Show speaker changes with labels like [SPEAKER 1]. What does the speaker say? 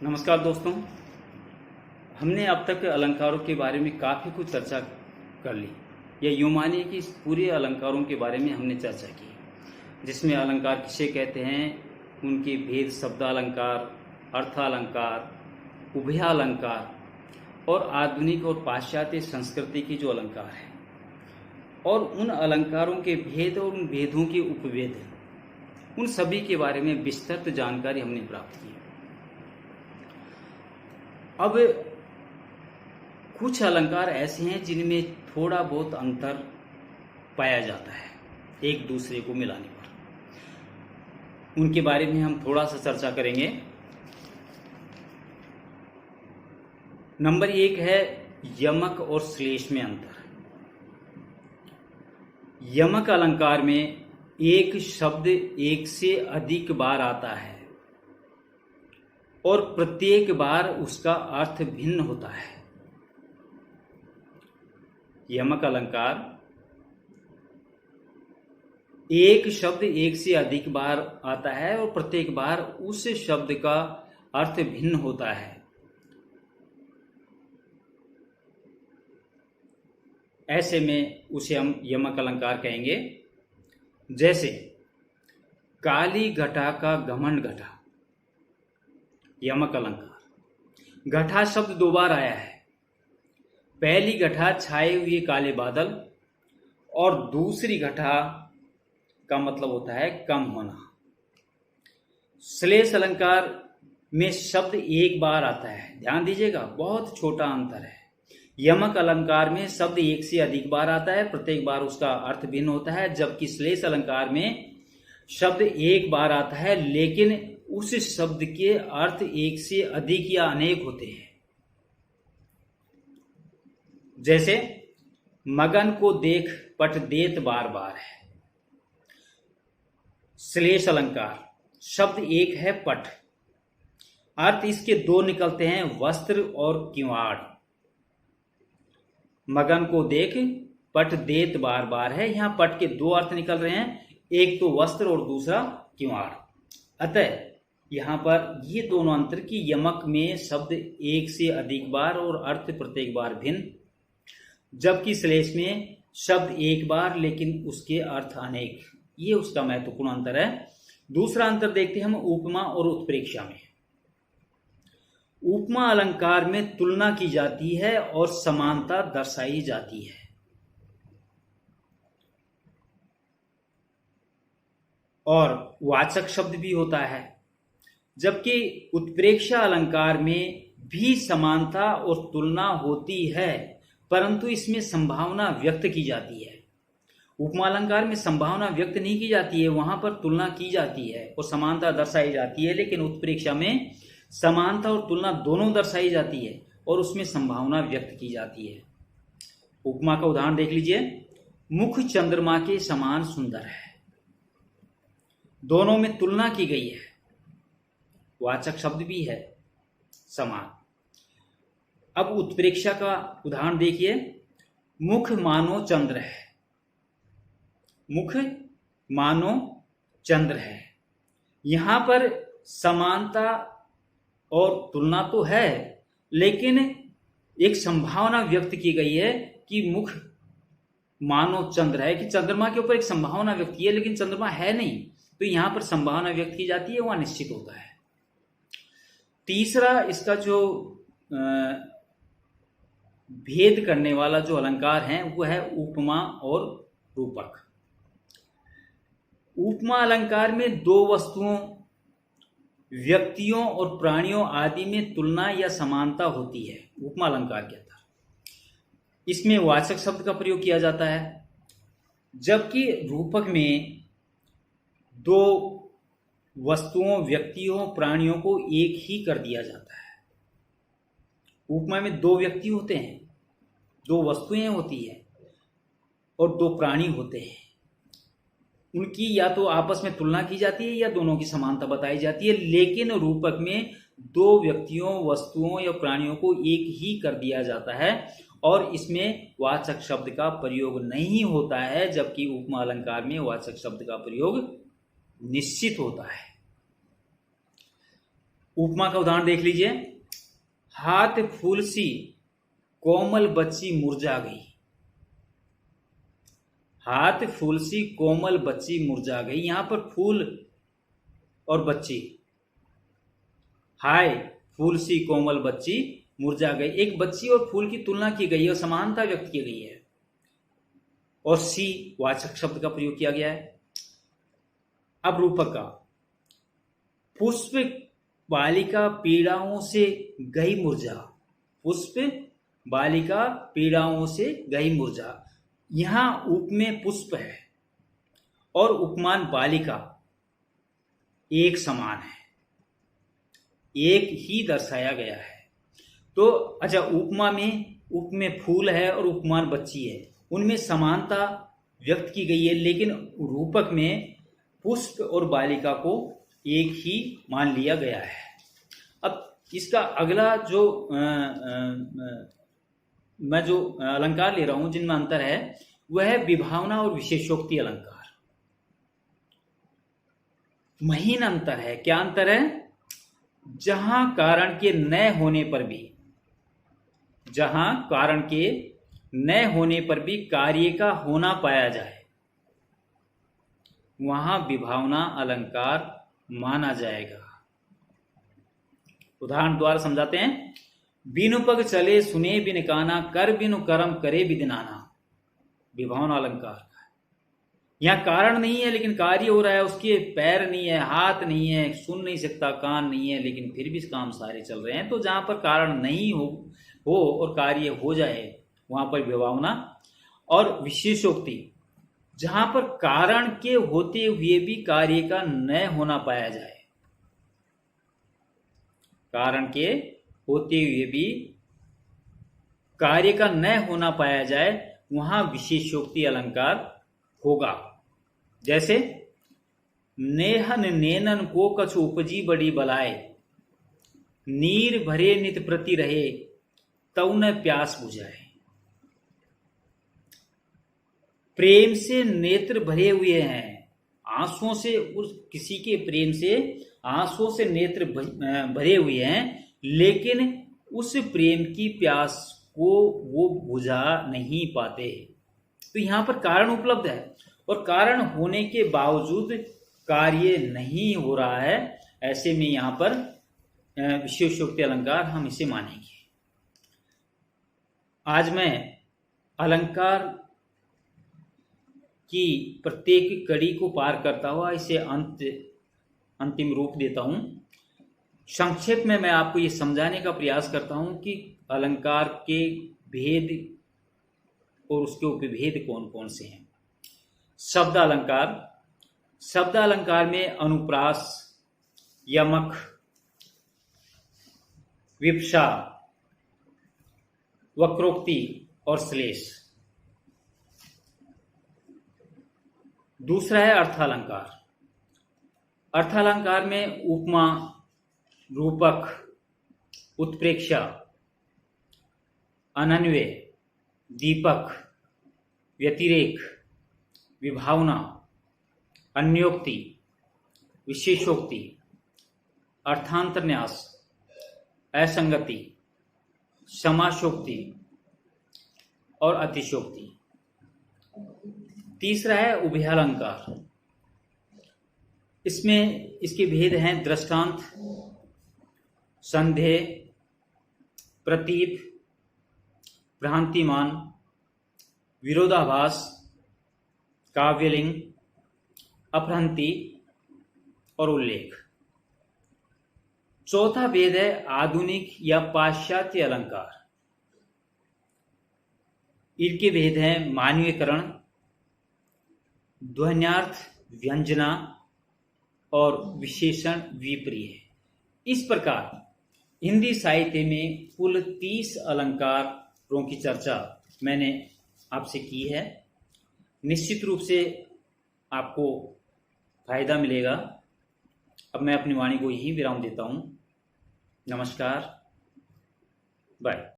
[SPEAKER 1] नमस्कार दोस्तों। हमने अब तक अलंकारों के बारे में काफ़ी कुछ चर्चा कर ली। या यूँ मानिए कि इस पूरे अलंकारों के बारे में हमने चर्चा की, जिसमें अलंकार किसे कहते हैं, उनके भेद, शब्दालंकार, अर्थालंकार, उभयालंकार और आधुनिक और पाश्चात्य संस्कृति की जो अलंकार है, और उन अलंकारों के भेद और उन भेदों के उपभेद, उन सभी के बारे में विस्तृत जानकारी हमने प्राप्त की। अब कुछ अलंकार ऐसे हैं जिनमें थोड़ा बहुत अंतर पाया जाता है एक दूसरे को मिलाने पर। उनके बारे में हम थोड़ा सा चर्चा करेंगे। नंबर 1 है यमक और श्लेष में अंतर। यमक अलंकार में एक शब्द एक से अधिक बार आता है और प्रत्येक बार उसका अर्थ भिन्न होता है। यमक अलंकार एक शब्द एक से अधिक बार आता है और प्रत्येक बार उस शब्द का अर्थ भिन्न होता है। ऐसे में उसे हम यमक अलंकार कहेंगे। जैसे काली घटा का घमंड घटा, यमक अलंकार। घटा शब्द 2 बार आया है। पहली घटा छाए हुए काले बादल और दूसरी घटा का मतलब होता है कम होना। श्लेष अलंकार में शब्द 1 बार आता है। ध्यान दीजिएगा, बहुत छोटा अंतर है। यमक अलंकार में शब्द 1 से अधिक बार आता है, प्रत्येक बार उसका अर्थ भिन्न होता है, जबकि श्लेष अलंकार में शब्द 1 बार आता है लेकिन उस शब्द के अर्थ 1 से अधिक या अनेक होते हैं। जैसे मगन को देख पट देत बार बार है। श्लेष अलंकार शब्द 1 है पट, अर्थ इसके 2 निकलते हैं, वस्त्र और किवाड़। मगन को देख पट देत बार बार है, यहां पट के 2 अर्थ निकल रहे हैं, एक तो वस्त्र और दूसरा किवाड़। अतः यहां पर ये दोनों अंतर की यमक में शब्द 1 से अधिक बार और अर्थ प्रत्येक बार भिन्न, जबकि श्लेष में शब्द 1 बार लेकिन उसके अर्थ अनेक। ये उसका महत्वपूर्ण अंतर है। दूसरा अंतर देखते हैं हम उपमा और उत्प्रेक्षा में। उपमा अलंकार में तुलना की जाती है और समानता दर्शाई जाती है। और वाचक शब्द भी होता है, जबकि उत्प्रेक्षा अलंकार में भी समानता और तुलना होती है, परंतु इसमें संभावना व्यक्त की जाती है। उपमा अलंकार में संभावना व्यक्त नहीं की जाती है, वहां पर तुलना की जाती है और समानता दर्शाई जाती है, लेकिन उत्प्रेक्षा में समानता और तुलना दोनों दर्शाई जाती है और उसमें संभावना व्यक्त की जाती है। उपमा का उदाहरण देख लीजिए। मुख चंद्रमा के समान सुंदर है, दोनों में तुलना की गई है, वाचक शब्द भी है समान। अब उत्प्रेक्षा का उदाहरण देखिए। मुख मानो चंद्र है, मुख मानो चंद्र है। यहां पर समानता और तुलना तो है, लेकिन एक संभावना व्यक्त की गई है कि मुख मानो चंद्र है, कि चंद्रमा के ऊपर एक संभावना व्यक्त की है, लेकिन चंद्रमा है नहीं, तो यहां पर संभावना व्यक्त की जाती है, वह निश्चित होता है। तीसरा इसका जो भेद करने वाला जो अलंकार है वो है उपमा और रूपक। उपमा अलंकार में 2 वस्तुओं, व्यक्तियों और प्राणियों आदि में तुलना या समानता होती है। उपमा अलंकार के अंदर इसमें वाचक शब्द का प्रयोग किया जाता है, जबकि रूपक में 2 वस्तुओं, व्यक्तियों, प्राणियों को एक ही कर दिया जाता है। उपमा में 2 व्यक्ति होते हैं, 2 वस्तुएं होती है और 2 प्राणी होते हैं। उनकी या तो आपस में तुलना की जाती है या दोनों की समानता बताई जाती है, लेकिन रूपक में 2 व्यक्तियों, वस्तुओं या प्राणियों को एक ही कर दिया जाता है और इसमें वाचक शब्द का प्रयोग नहीं होता है, जबकि उपमा अलंकार में वाचक शब्द का प्रयोग निश्चित होता है। उपमा का उदाहरण देख लीजिए। हाथ फूल सी कोमल बच्ची मुरझा गई। हाथ फूल सी कोमल बच्ची मुरझा गई। यहां पर फूल और बच्ची, हाय फूल सी कोमल बच्ची मुरझा गई। एक बच्ची और फूल की तुलना की गई है और समानता व्यक्त की गई है, और सी वाचक शब्द का प्रयोग किया गया है। अब रूपक का, पुष्प बालिका पीड़ाओं से गई मुरझा। पुष्प बालिका पीड़ाओं से गई मुरझा। यहां उप में पुष्प है और उपमान बालिका एक समान है, एक ही दर्शाया गया है। तो अच्छा, उपमा में उप में फूल है और उपमान बच्ची है, उनमें समानता व्यक्त की गई है, लेकिन रूपक में पुष्प और बालिका को एक ही मान लिया गया है। अब इसका अगला जो मैं जो अलंकार ले रहा हूं जिनमें अंतर है, वह है विभावना और विशेषोक्ति अलंकार। महीन अंतर है। क्या अंतर है? जहां कारण के न होने पर भी, जहां कारण के न होने पर भी कार्य का होना पाया जाए, वहां विभावना अलंकार माना जाएगा। उदाहरण द्वारा समझाते हैं। बिनु पग चले सुने बिन काना, कर बिनु कर्म करे बिद नाना। विभावना अलंकार। यहाँ कारण नहीं है लेकिन कार्य हो रहा है। उसके पैर नहीं है, हाथ नहीं है, सुन नहीं सकता, कान नहीं है, लेकिन फिर भी काम सारे चल रहे हैं। तो जहां पर कारण नहीं हो और कार्य हो जाए, वहां पर विभावना। और विशेषोक्ति, जहां पर कारण के होते हुए भी कार्य का न होना पाया जाए, कारण के होते हुए भी कार्य का न होना पाया जाए, वहां विशेषोक्ति अलंकार होगा। जैसे नेहन नेनन को कछु उपजी बड़ी बलाए, नीर भरे नित प्रति रहे तऊ न प्यास बुझाए। प्रेम से नेत्र भरे हुए हैं, आंसुओं से, उस किसी के प्रेम से आंसुओं से नेत्र भरे हुए हैं, लेकिन उस प्रेम की प्यास को वो बुझा नहीं पाते। तो यहां पर कारण उपलब्ध है और कारण होने के बावजूद कार्य नहीं हो रहा है। ऐसे में यहां पर विशेषोक्ति अलंकार हम इसे मानेंगे। आज मैं अलंकार की प्रत्येक कड़ी को पार करता हुआ इसे अंतिम रूप देता हूं। संक्षेप में मैं आपको ये समझाने का प्रयास करता हूं कि अलंकार के भेद और उसके उपभेद कौन कौन से हैं। शब्द अलंकार। शब्द अलंकार में अनुप्रास, यमक, विवक्षा, वक्रोक्ति और श्लेष। दूसरा है अर्थालंकार। अर्थालंकार में उपमा, रूपक, उत्प्रेक्षा, अनन्वय, दीपक, व्यतिरेक, विभावना, अन्योक्ति, विशेषोक्ति, अर्थांतरन्यास, असंगति, समासोक्ति और अतिशोक्ति। तीसरा है उभयालंकार। इसमें इसके भेद हैं दृष्टांत, संदेह, प्रतीप, भ्रांतिमान, विरोधाभास, काव्यलिंग, अपहृति और उल्लेख। चौथा भेद है आधुनिक या पाश्चात्य अलंकार। इनके भेद हैं मानवीयकरण, ध्वन्यार्थ, व्यंजना और विशेषण विपर्य। इस प्रकार हिंदी साहित्य में कुल 30 अलंकारों की चर्चा मैंने आपसे की है। निश्चित रूप से आपको फायदा मिलेगा। अब मैं अपनी वाणी को यहीं विराम देता हूं। नमस्कार, बाय।